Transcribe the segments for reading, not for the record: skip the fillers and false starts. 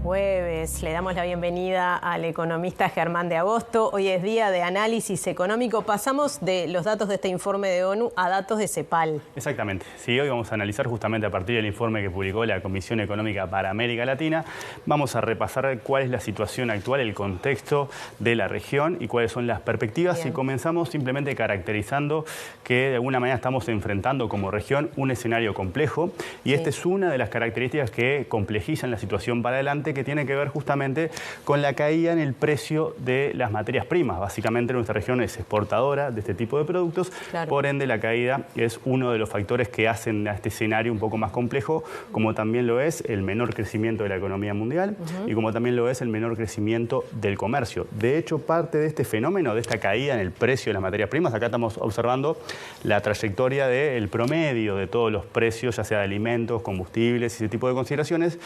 jueves. Le damos la bienvenida al economista Germán de Agosto. Hoy es día de análisis económico. Pasamos de los datos de este informe de ONU a datos de CEPAL. Exactamente. Sí, hoy vamos a analizar justamente a partir del informe que publicó la Comisión Económica para América Latina. Vamos a repasar cuál es la situación actual, el contexto de la región y cuáles son las perspectivas. Bien. Y comenzamos simplemente caracterizando que de alguna manera estamos enfrentando como región un escenario complejo y esta es una de las características que complejizan la situación para adelante, que tiene que ver justamente con la caída en el precio de las materias primas. Básicamente nuestra región es exportadora de este tipo de productos, por ende la caída es uno de los factores que hacen a este escenario un poco más complejo, como también lo es el menor crecimiento de la economía mundial y como también lo es el menor crecimiento del comercio. De hecho, parte de este fenómeno, de esta caída en el precio de las materias primas, acá estamos observando la trayectoria del promedio de todos los precios, ya sea de alimentos, combustibles y ese tipo de consideraciones.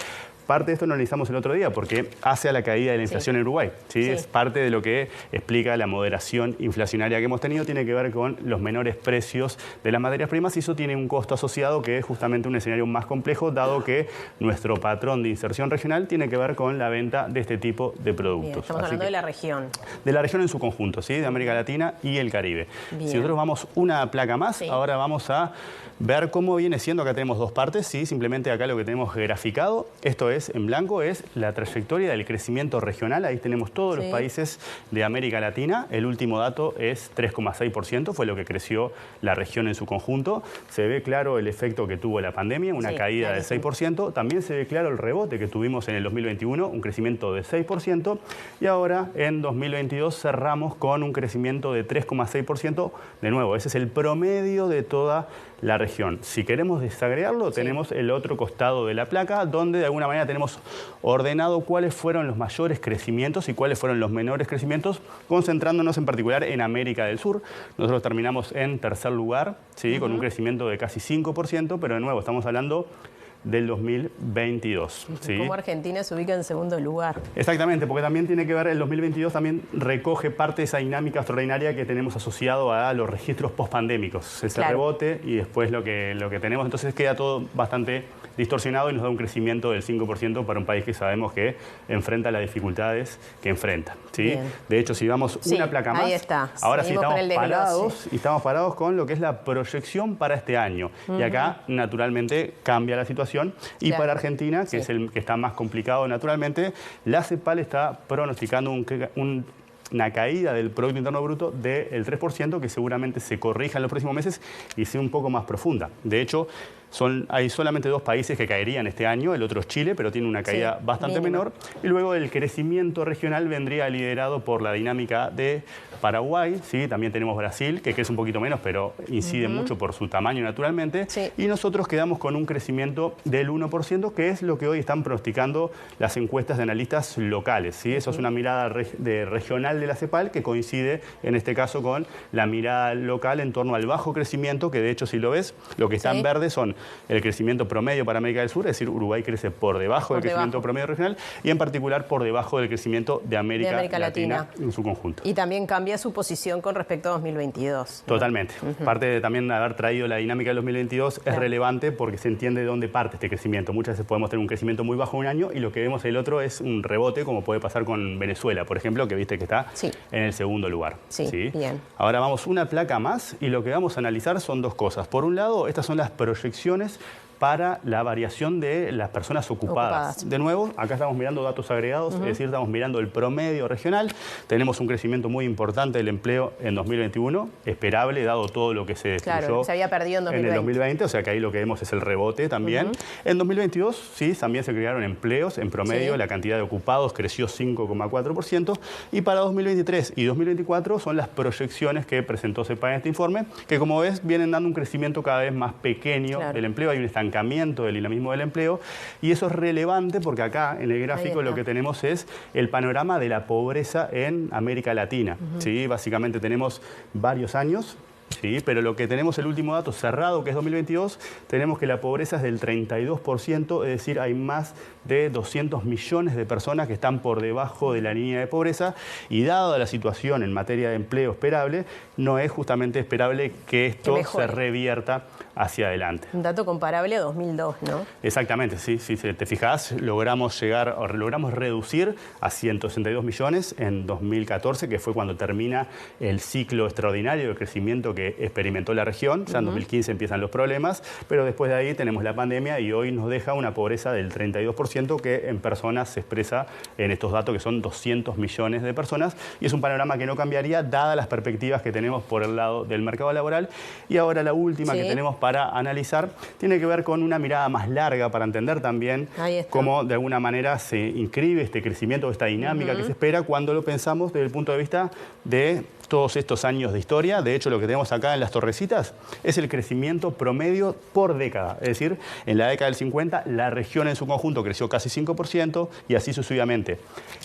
Parte de esto lo analizamos el otro día porque hace a la caída de la inflación en Uruguay. ¿Sí? Es parte de lo que explica la moderación inflacionaria que hemos tenido, tiene que ver con los menores precios de las materias primas y eso tiene un costo asociado que es justamente un escenario más complejo, dado que nuestro patrón de inserción regional tiene que ver con la venta de este tipo de productos. Bien, estamos hablando de la región. De la región en su conjunto, ¿sí? De América Latina y el Caribe. Bien. Si nosotros vamos una placa más, ahora vamos a ver cómo viene siendo. Acá tenemos dos partes, ¿sí? Simplemente acá lo que tenemos graficado, esto es en blanco, es la trayectoria del crecimiento regional. Ahí tenemos todos los países de América Latina. El último dato es 3,6%, fue lo que creció la región en su conjunto. Se ve claro el efecto que tuvo la pandemia, una caída del 6%. También se ve claro el rebote que tuvimos en el 2021, un crecimiento de 6%. Y ahora en 2022 cerramos con un crecimiento de 3,6%. De nuevo, ese es el promedio de toda la región. Si queremos desagregarlo, tenemos el otro costado de la placa, donde de alguna manera tenemos ordenado cuáles fueron los mayores crecimientos y cuáles fueron los menores crecimientos, concentrándonos en particular en América del Sur. Nosotros terminamos en tercer lugar, con un crecimiento de casi 5%, pero de nuevo estamos hablando del 2022. Como Argentina se ubica en segundo lugar. Exactamente, porque también tiene que ver, el 2022 también recoge parte de esa dinámica extraordinaria que tenemos asociado a los registros pospandémicos, ese rebote y después lo que tenemos, entonces queda todo bastante distorsionado y nos da un crecimiento del 5% para un país que sabemos que enfrenta las dificultades que enfrenta. De hecho, si vamos una placa más, ahora sí estamos parados con lo que es la proyección para este año. Y acá, naturalmente, cambia la situación. Y para Argentina, que es el que está más complicado naturalmente, la CEPAL está pronosticando una caída del Producto Interno Bruto del 3%, que seguramente se corrija en los próximos meses y sea un poco más profunda. De hecho, hay solamente dos países que caerían este año, el otro es Chile, pero tiene una caída bastante menor. Y luego el crecimiento regional vendría liderado por la dinámica de Paraguay, también tenemos Brasil, que crece un poquito menos, pero incide mucho por su tamaño naturalmente. Y nosotros quedamos con un crecimiento del 1%, que es lo que hoy están pronosticando las encuestas de analistas locales. Eso es una mirada regional de la CEPAL que coincide en este caso con la mirada local en torno al bajo crecimiento, que de hecho si lo ves, lo que está en verde son el crecimiento promedio para América del Sur, es decir, Uruguay crece por debajo del crecimiento promedio regional y en particular por debajo del crecimiento de América Latina en su conjunto. Y también cambia su posición con respecto a 2022. Totalmente. Parte de también haber traído la dinámica del 2022 es relevante porque se entiende de dónde parte este crecimiento. Muchas veces podemos tener un crecimiento muy bajo un año y lo que vemos el otro es un rebote, como puede pasar con Venezuela, por ejemplo, que viste que está en el segundo lugar. Bien. Ahora vamos una placa más y lo que vamos a analizar son dos cosas. Por un lado, estas son las proyecciones para la variación de las personas ocupadas. De nuevo, acá estamos mirando datos agregados, es decir, estamos mirando el promedio regional. Tenemos un crecimiento muy importante del empleo en 2021, esperable, dado todo lo que se destruyó se había perdido en el 2020, o sea que ahí lo que vemos es el rebote también. En 2022, también se crearon empleos, en promedio la cantidad de ocupados creció 5,4%, y para 2023 y 2024 son las proyecciones que presentó CEPAL en este informe, que como ves vienen dando un crecimiento cada vez más pequeño del empleo, hay un estancamiento del dinamismo del empleo y eso es relevante porque acá en el gráfico lo que tenemos es el panorama de la pobreza en América Latina. Básicamente tenemos varios años. Pero lo que tenemos el último dato cerrado, que es 2022, tenemos que la pobreza es del 32%, es decir, hay más de 200 millones de personas que están por debajo de la línea de pobreza y dada la situación en materia de empleo esperable, no es justamente esperable que esto se revierta hacia adelante. Un dato comparable a 2002, ¿no? Exactamente, sí. Si te fijas, logramos reducir a 162 millones en 2014, que fue cuando termina el ciclo extraordinario de crecimiento que experimentó la región. Ya en 2015 empiezan los problemas, pero después de ahí tenemos la pandemia y hoy nos deja una pobreza del 32% que en personas se expresa en estos datos, que son 200 millones de personas, y es un panorama que no cambiaría dadas las perspectivas que tenemos por el lado del mercado laboral. Y ahora la última que tenemos para analizar tiene que ver con una mirada más larga para entender también cómo de alguna manera se inscribe este crecimiento, esta dinámica que se espera cuando lo pensamos desde el punto de vista de todos estos años de historia. De hecho, lo que tenemos acá en las torrecitas es el crecimiento promedio por década. Es decir, en la década del 50, la región en su conjunto creció casi 5% y así sucesivamente.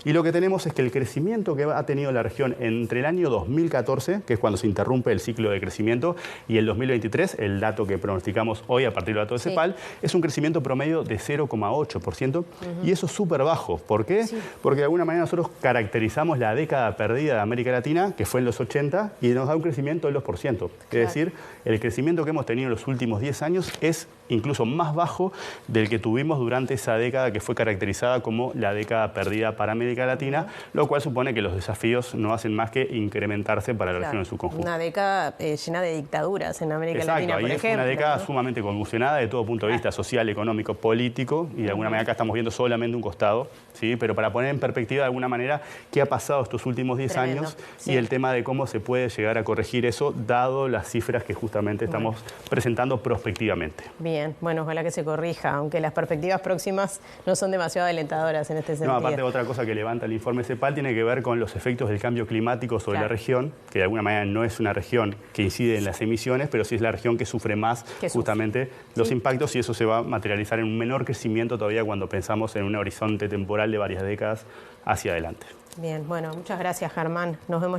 Y lo que tenemos es que el crecimiento que ha tenido la región entre el año 2014, que es cuando se interrumpe el ciclo de crecimiento, y el 2023, el dato que pronosticamos hoy a partir del dato de CEPAL, es un crecimiento promedio de 0,8%. Y eso es súper bajo. ¿Por qué? Porque de alguna manera nosotros caracterizamos la década perdida de América Latina, que fue en los 80, y nos da un crecimiento del 2%. Es decir, el crecimiento que hemos tenido en los últimos 10 años es incluso más bajo del que tuvimos durante esa década que fue caracterizada como la década perdida para América Latina, lo cual supone que los desafíos no hacen más que incrementarse para la región en su conjunto. Una década llena de dictaduras en América Latina, por ejemplo. Es una década sumamente convulsionada de todo punto de vista social, económico, político, y de alguna manera acá estamos viendo solamente un costado, ¿sí? Pero para poner en perspectiva de alguna manera qué ha pasado estos últimos 10 años y el tema de cómo se puede llegar a corregir eso, dado las cifras que justamente estamos presentando prospectivamente. Bien, bueno, ojalá que se corrija, aunque las perspectivas próximas no son demasiado alentadoras en este sentido. No, aparte otra cosa que levanta el informe CEPAL tiene que ver con los efectos del cambio climático sobre la región, que de alguna manera no es una región que incide en las emisiones, pero sí es la región que sufre más justamente los impactos, y eso se va a materializar en un menor crecimiento todavía cuando pensamos en un horizonte temporal de varias décadas hacia adelante. Bien, bueno, muchas gracias, Germán. Nos vemos.